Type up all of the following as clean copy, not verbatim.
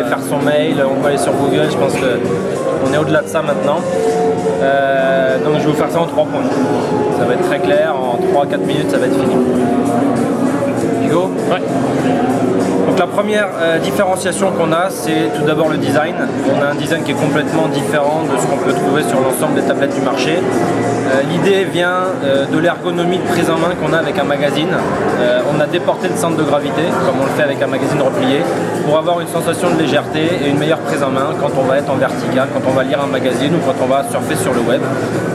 faire son mail, on peut aller sur Google, je pense qu'on est au-delà de ça maintenant. Donc je vais vous faire ça en 3 points. Ça va être très clair, en 3-4 minutes ça va être fini. Hugo ? Ouais. Donc la première différenciation qu'on a, c'est tout d'abord le design. On a un design qui est complètement différent de ce qu'on peut trouver sur l'ensemble des tablettes du marché. L'idée vient de l'ergonomie de prise en main qu'on a avec un magazine. On a déporté le centre de gravité, comme on le fait avec un magazine replié, pour avoir une sensation de légèreté et une meilleure prise en main quand on va être en vertical, quand on va lire un magazine ou quand on va surfer sur le web.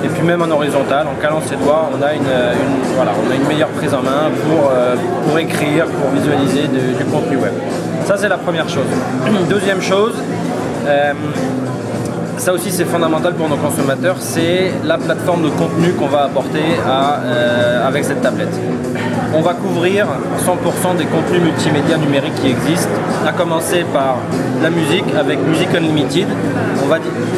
Et puis même en horizontal, en calant ses doigts, on a une meilleure prise en main pour écrire, pour visualiser du contenu web. Ça c'est la première chose. Deuxième chose, ça aussi c'est fondamental pour nos consommateurs, c'est la plateforme de contenu qu'on va apporter avec cette tablette. On va couvrir 100% des contenus multimédia numériques qui existent, à commencer par la musique avec Music Unlimited.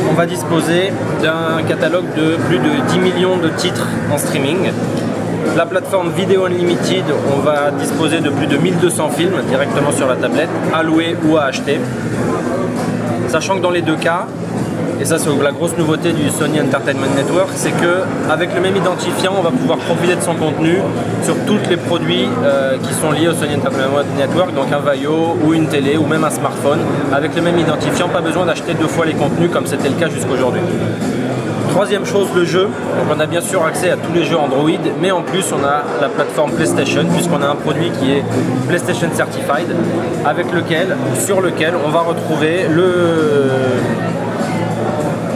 On va disposer d'un catalogue de plus de 10 millions de titres en streaming. La plateforme Video Unlimited, on va disposer de plus de 1200 films directement sur la tablette, à louer ou à acheter. Sachant que dans les deux cas, et ça c'est la grosse nouveauté du Sony Entertainment Network, c'est qu'avec le même identifiant, on va pouvoir profiter de son contenu sur tous les produits qui sont liés au Sony Entertainment Network, donc un Vaio ou une télé ou même un smartphone. Avec le même identifiant, pas besoin d'acheter 2 fois les contenus comme c'était le cas jusqu'aujourd'hui. Troisième chose, le jeu. Donc on a bien sûr accès à tous les jeux Android, mais en plus on a la plateforme PlayStation, puisqu'on a un produit qui est PlayStation Certified, sur lequel on va retrouver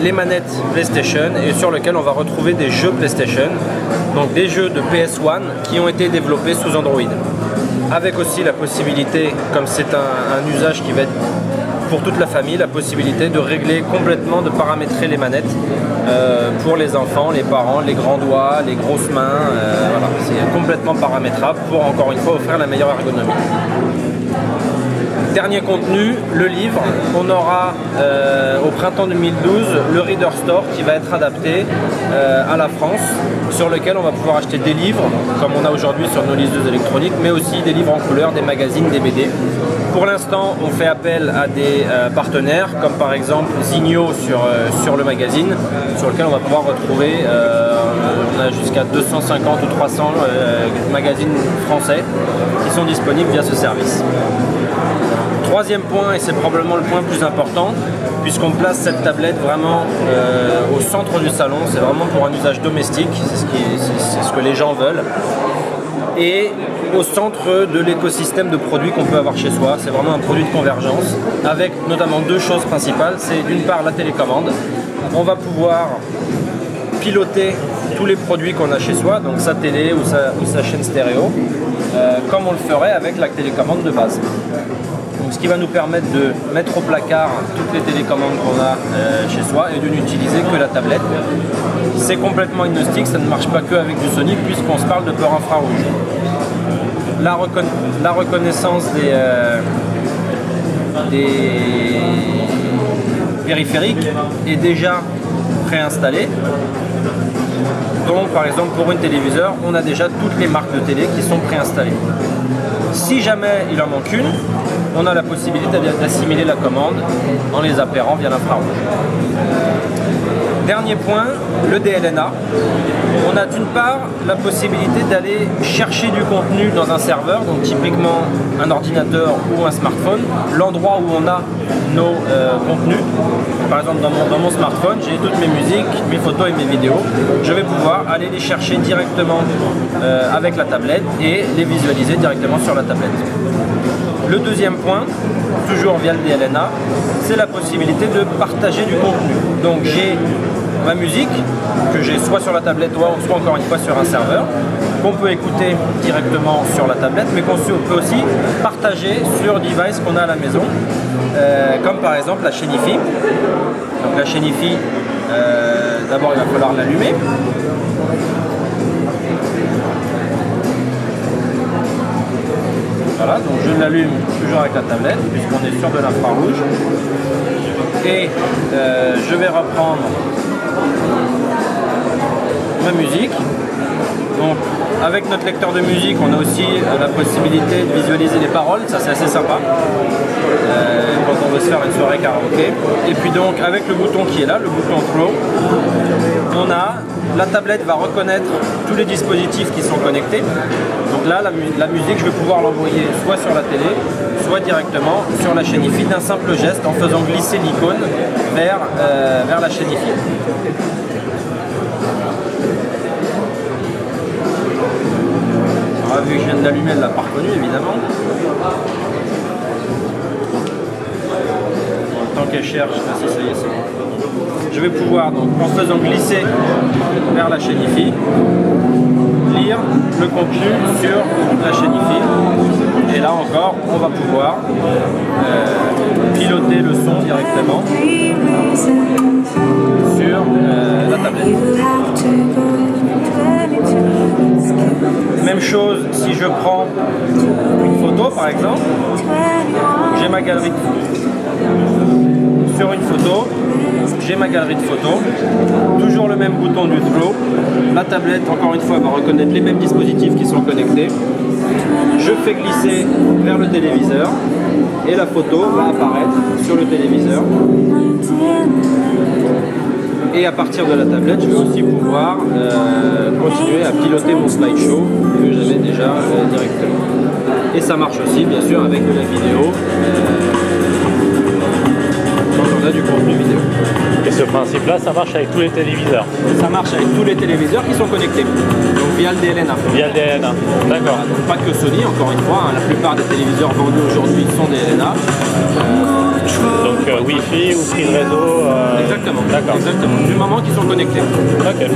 les manettes PlayStation et sur lequel on va retrouver des jeux PlayStation, donc des jeux de PS1 qui ont été développés sous Android. Avec aussi la possibilité, comme c'est un usage qui va être pour toute la famille, la possibilité de régler complètement, de paramétrer les manettes pour les enfants, les parents, les grands doigts, les grosses mains, voilà, c'est complètement paramétrable pour encore une fois offrir la meilleure ergonomie. Dernier contenu, le livre. On aura au printemps 2012 le Reader Store qui va être adapté à la France, sur lequel on va pouvoir acheter des livres, comme on a aujourd'hui sur nos liseuses électroniques, mais aussi des livres en couleur, des magazines, des BD. Pour l'instant, on fait appel à des partenaires, comme par exemple Zigno sur le magazine, sur lequel on va pouvoir retrouver, on a jusqu'à 250 ou 300 magazines français qui sont disponibles via ce service. Troisième point, et c'est probablement le point le plus important, puisqu'on place cette tablette vraiment au centre du salon, c'est vraiment pour un usage domestique, c'est ce que les gens veulent, et au centre de l'écosystème de produits qu'on peut avoir chez soi. C'est vraiment un produit de convergence, avec notamment 2 choses principales. C'est d'une part la télécommande, on va pouvoir piloter tous les produits qu'on a chez soi, donc sa télé ou sa chaîne stéréo, comme on le ferait avec la télécommande de base. Donc, ce qui va nous permettre de mettre au placard toutes les télécommandes qu'on a chez soi et de n'utiliser que la tablette. C'est complètement agnostique, ça ne marche pas que avec du Sony puisqu'on se parle de port infrarouge. La reconnaissance des périphériques est déjà préinstallée. Donc par exemple pour une téléviseur, on a déjà toutes les marques de télé qui sont préinstallées. Si jamais il en manque une, on a la possibilité d'assimiler la commande en les appairant via l'infrarouge. Dernier point, le DLNA. On a d'une part la possibilité d'aller chercher du contenu dans un serveur, donc typiquement un ordinateur ou un smartphone, l'endroit où on a nos contenus. Par exemple dans mon smartphone, j'ai toutes mes musiques, mes photos et mes vidéos. Je vais pouvoir aller les chercher directement avec la tablette et les visualiser directement sur la tablette. Le deuxième point, toujours via le DLNA, c'est la possibilité de partager du contenu. Donc j'ai ma musique, que j'ai soit sur la tablette, soit encore une fois sur un serveur, qu'on peut écouter directement sur la tablette, mais qu'on peut aussi partager sur device qu'on a à la maison, comme par exemple la chaîne Hi-Fi. Donc la chaîne Hi-Fi, d'abord il va falloir l'allumer. Voilà, donc je l'allume toujours avec la tablette, puisqu'on est sur de l'infrarouge. Et je vais reprendre ma musique. Donc avec notre lecteur de musique, on a aussi la possibilité de visualiser les paroles, ça c'est assez sympa. Quand on veut se faire une soirée karaoké. Et puis donc avec le bouton qui est là, le bouton Throw, la tablette va reconnaître tous les dispositifs qui sont connectés. Donc là, la musique, je vais pouvoir l'envoyer soit sur la télé, soit directement sur la chaîne IFI d'un simple geste en faisant glisser l'icône vers la chaîne IFI. Alors, vu que je viens de l'allumer, elle l'a pas reconnu évidemment. Tant qu'elle cherche, si ça y est, c'est bon. Je vais pouvoir, donc, en faisant glisser vers la chaîne IFI, lire le contenu sur la chaîne IFI. Et là encore, on va pouvoir piloter le son directement sur la tablette. Même chose si je prends une photo par exemple, j'ai ma galerie de photos. Sur une photo, j'ai ma galerie de photos, toujours le même bouton du throw, la tablette encore une fois va reconnaître les mêmes dispositifs qui sont connectés, je fais glisser vers le téléviseur et la photo va apparaître sur le téléviseur. Et à partir de la tablette, je vais aussi pouvoir continuer à piloter mon slideshow que j'avais déjà directement. Et ça marche aussi bien sûr avec de la vidéo. On a du contenu vidéo. Et ce principe-là, ça marche avec tous les téléviseurs? Ça marche avec tous les téléviseurs qui sont connectés, donc via le DLNA. Via le DLNA, d'accord. Voilà, donc pas que Sony, encore une fois, hein, la plupart des téléviseurs vendus aujourd'hui sont DLNA. Donc Wi-Fi ou prise réseau Exactement, d'accord. Exactement, du moment qu'ils sont connectés. Ok.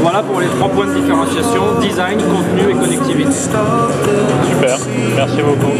Voilà pour les 3 points de différenciation, design, contenu et connectivité. Super, merci beaucoup.